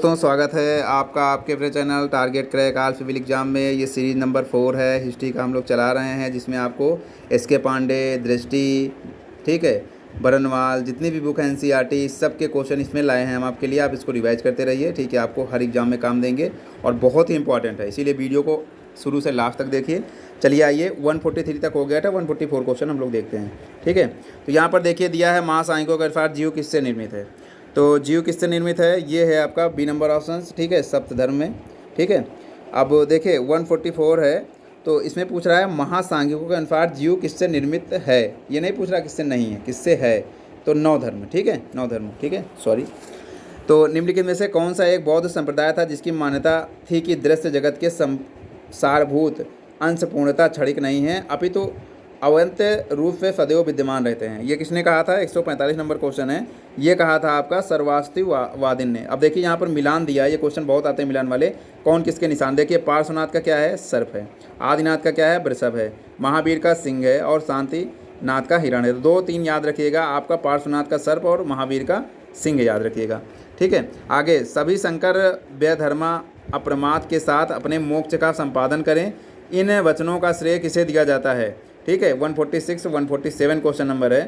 दोस्तों स्वागत है आपका आपके अपने channel target crack all civil exam में। ये सीरीज़ नंबर 4 है, हिस्ट्री का हम लोग चला रहे हैं, जिसमें आपको एस.के. पांडे, दृष्टि, ठीक है, बरनवाल, जितनी भी बुक हैं एनसीईआरटी, सब के क्वेश्चन इसमें लाए हैं हम आपके लिए। आप इसको रिवाइज करते रहिए, ठीक है, आपको हर एग्ज़ाम में काम देंगे और बहुत ही इंपॉर्टेंट है, इसीलिए वीडियो को शुरू से लास्ट तक देखिए। चलिए आइए, 143 तक हो गया था, 144 क्वेश्चन हम लोग देखते हैं, ठीक है। तो यहाँ पर देखिए दिया है, महासांख्यिकों के अनुसार जीव किससे निर्मित है। तो जीव किससे निर्मित है, ये है आपका बी नंबर ऑप्शन, ठीक है, सप्त धर्म में, ठीक है। अब देखिए 144 है, तो इसमें पूछ रहा है महासांख्यिकों के अनुसार जीव किससे निर्मित है, ये नहीं पूछ रहा किससे नहीं है, किससे है। तो 9 धर्म, ठीक है, 9 धर्म, ठीक है, सॉरी। तो निम्नलिखित में से कौन सा एक बौद्ध संप्रदाय था जिसकी मान्यता थी कि दृश्य जगत के सारभूत अंश पूर्णतः क्षणिक नहीं है, अपितु अवंत रूप से सदैव विद्यमान रहते हैं। ये किसने कहा था, 145 नंबर क्वेश्चन है, ये कहा था आपका सर्वास्तिवादिन ने। अब देखिए यहाँ पर मिलान दिया है, ये क्वेश्चन बहुत आते हैं मिलान वाले, कौन किसके निशान। देखिए पार्श्वनाथ का क्या है, सर्प है, आदिनाथ का क्या है, वृषभ है, महावीर का सिंह है और शांतिनाथ का हिरण है। 2-3 याद रखिएगा, आपका पार्श्वनाथ का सर्प और महावीर का सिंह याद रखिएगा, ठीक है। आगे, सभी शंकर व्यधर्मा अप्रमाद के साथ अपने मोक्ष का संपादन करें, इन वचनों का श्रेय किसे दिया जाता है, ठीक है। 146 147 क्वेश्चन नंबर है,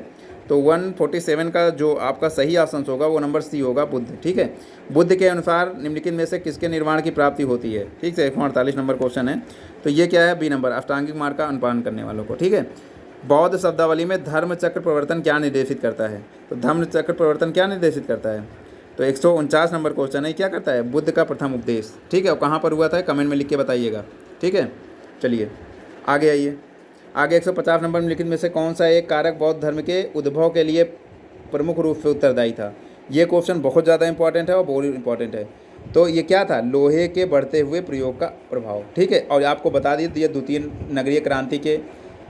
तो 147 का जो आपका सही ऑप्शन होगा वो नंबर सी होगा, बुद्ध, ठीक है। बुद्ध के अनुसार निम्नलिखित में से किसके निर्माण की प्राप्ति होती है, ठीक है। 148 नंबर क्वेश्चन है, तो ये क्या है, बी नंबर, अष्टांगिक मार्ग का अनुपालन करने वालों को, ठीक है। बौद्ध शब्दावली में धर्म चक्र प्रवर्तन क्या निर्देशित करता है, तो धर्म चक्र प्रवर्तन क्या निर्देशित करता है, तो 149 नंबर क्वेश्चन है, क्या करता है, बुद्ध का प्रथम उपदेश, ठीक है। और कहाँ पर हुआ था, कमेंट में लिख के बताइएगा, ठीक है। चलिए आगे आइए, आगे 150 नंबर निम्नलिखित में से कौन सा एक कारक बौद्ध धर्म के उद्भव के लिए प्रमुख रूप से उत्तरदायी था। ये क्वेश्चन बहुत ज़्यादा इंपॉर्टेंट है और बहुत इंपॉर्टेंट है। तो ये क्या था, लोहे के बढ़ते हुए प्रयोग का प्रभाव, ठीक है। और आपको बता दिए द्वितीय नगरीय क्रांति के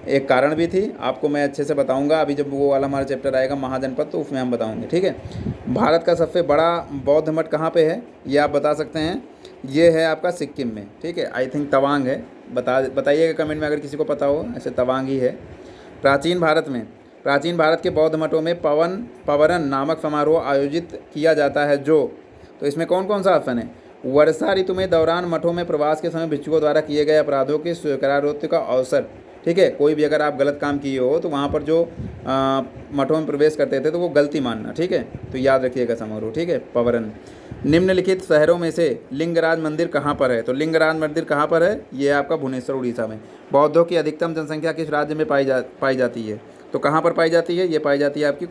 एक कारण भी थी, आपको मैं अच्छे से बताऊंगा अभी जब वो वाला हमारा चैप्टर आएगा महाजनपद, तो उसमें हम बताएंगे, ठीक है। भारत का सबसे बड़ा बौद्ध मठ कहाँ पे है, ये आप बता सकते हैं, ये है आपका सिक्किम में, ठीक है, आई थिंक तवांग है, बताइएगा कमेंट में अगर किसी को पता हो, ऐसे तवांग ही है। प्राचीन भारत के बौद्ध मठों में पवरन नामक समारोह आयोजित किया जाता है, जो, तो इसमें कौन कौन सा ऑप्शन है, वर्षा ऋतु में दौरान मठों में प्रवास के समय भिक्षुओं द्वारा किए गए अपराधों के स्वीकारोक्ति का अवसर, ठीक है। कोई भी अगर आप गलत काम किए हो तो वहाँ पर जो मठों में प्रवेश करते थे तो वो गलती मानना, ठीक है, तो याद रखिएगा समारोह, ठीक है, पवरन। निम्नलिखित शहरों में से लिंगराज मंदिर कहाँ पर है, तो लिंगराज मंदिर कहाँ पर है, ये आपका भुवनेश्वर उड़ीसा में। बौद्धों की अधिकतम जनसंख्या किस राज्य में पाई जाती है, तो कहाँ पर पाई जाती है, ये पाई जाती है आपकी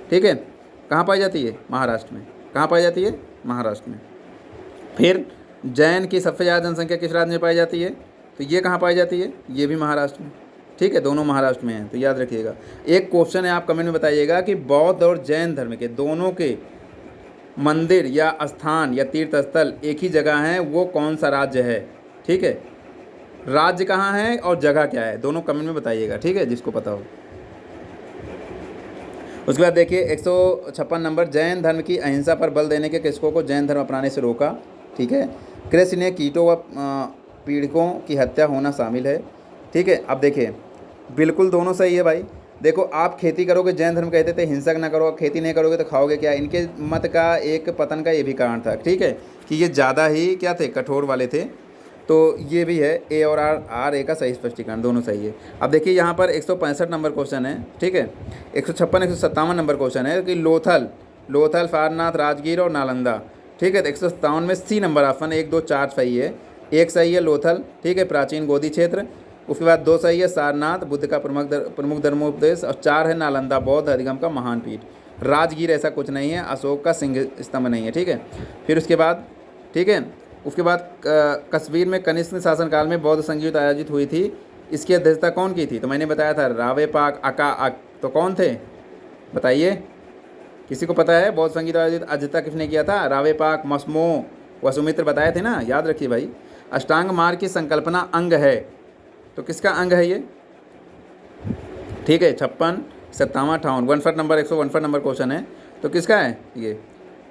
ठीक है, कहाँ पाई जाती है, महाराष्ट्र में। कहाँ पाई जाती है, महाराष्ट्र में। फिर जैन की सबसे ज़्यादा जनसंख्या किस राज्य में पाई जाती है, तो ये कहाँ पाई जाती है, ये भी महाराष्ट्र में, ठीक है, दोनों महाराष्ट्र में हैं, तो याद रखिएगा। एक क्वेश्चन है, आप कमेंट में बताइएगा कि बौद्ध और जैन धर्म के दोनों के मंदिर या स्थान या तीर्थ स्थल एक ही जगह हैं, वो कौन सा राज्य है, ठीक है। राज्य कहाँ है और जगह क्या है, दोनों कमेंट में बताइएगा, ठीक है, जिसको पता हो। उसके बाद देखिए 156 नंबर, जैन धर्म की अहिंसा पर बल देने के कृषकों को जैन धर्म अपनाने से रोका, ठीक है। कृष्ण ने कीटों व पीड़कों की हत्या होना शामिल है, ठीक है। अब देखिए बिल्कुल दोनों सही है भाई। देखो आप खेती करोगे, जैन धर्म कहते थे हिंसक ना करो, खेती नहीं करोगे तो खाओगे क्या, इनके मत का एक पतन का ये भी कारण था, ठीक है, कि ये ज़्यादा ही क्या थे, कठोर वाले थे। तो ये भी है, ए और आर ए का सही स्पष्टीकरण, दोनों सही है। अब देखिए यहाँ पर 165 नंबर क्वेश्चन है, ठीक है, 156 157 नंबर क्वेश्चन है कि लोथल सारनाथ राजगीर और नालंदा, ठीक है। तो 157 में सी नंबर ऑप्शन 1 2 4 सही है। एक सही है लोथल, ठीक है, प्राचीन गोदी क्षेत्र। उसके बाद 2 सही है सारनाथ, बुद्ध का प्रमुख धर्मोपदेश, और 4 है नालंदा, बौद्ध अधिगम का महान पीठ। राजगीर ऐसा कुछ नहीं है, अशोक का सिंह स्तंभ नहीं है, ठीक है। फिर उसके बाद, ठीक है, उसके बाद कश्मीर में कनिष्क शासनकाल में बौद्ध संगीत आयोजित हुई थी, इसकी अध्यक्षता कौन की थी, तो मैंने बताया था रावे पाक अका तो कौन थे, बताइए, किसी को पता है बौद्ध संगीत आयोजित अध्यक्षता किसने किया था, रावे पाक, मस्मो, वसुमित्र बताए थे ना, याद रखिए भाई। अष्टांग मार्ग की संकल्पना अंग है, तो किसका अंग है ये, ठीक है, 56 57 58 1 नंबर 151 नंबर क्वेश्चन है, तो किसका है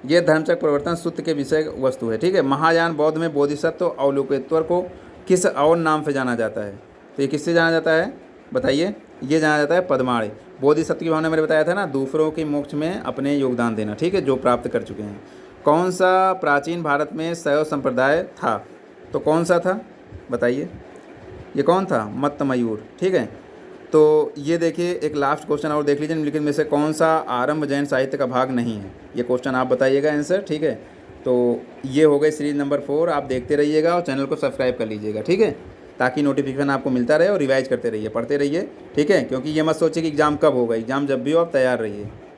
ये धर्मचक्र प्रवर्तन सूत्र के विषय वस्तु है, ठीक है। महायान बौद्ध में बोधिसत्व अवलोकित्वर को किस और नाम से जाना जाता है, तो ये किससे जाना जाता है, बताइए, ये जाना जाता है पद्माणी। बोधिसत्व की भावना मैंने बताया था ना, दूसरों के मोक्ष में अपने योगदान देना, ठीक है, जो प्राप्त कर चुके हैं। कौन सा प्राचीन भारत में शैव संप्रदाय था? तो कौन सा था बताइए? ये कौन था? मत्तमयूर। ठीक है, तो ये देखिए एक लास्ट क्वेश्चन और देख लीजिए, निम्नलिखित में से कौन सा आरंभ जैन साहित्य का भाग नहीं है? ये क्वेश्चन आप बताइएगा आंसर। ठीक है, तो ये हो गई सीरीज नंबर 4। आप देखते रहिएगा और चैनल को सब्सक्राइब कर लीजिएगा। ठीक है, ताकि नोटिफिकेशन आपको मिलता रहे और रिवाइज करते रहिए, पढ़ते रहिए। ठीक है, क्योंकि ये मत सोचिए कि एग्ज़ाम कब होगा, एग्ज़ाम जब भी हो आप तैयार रहिए।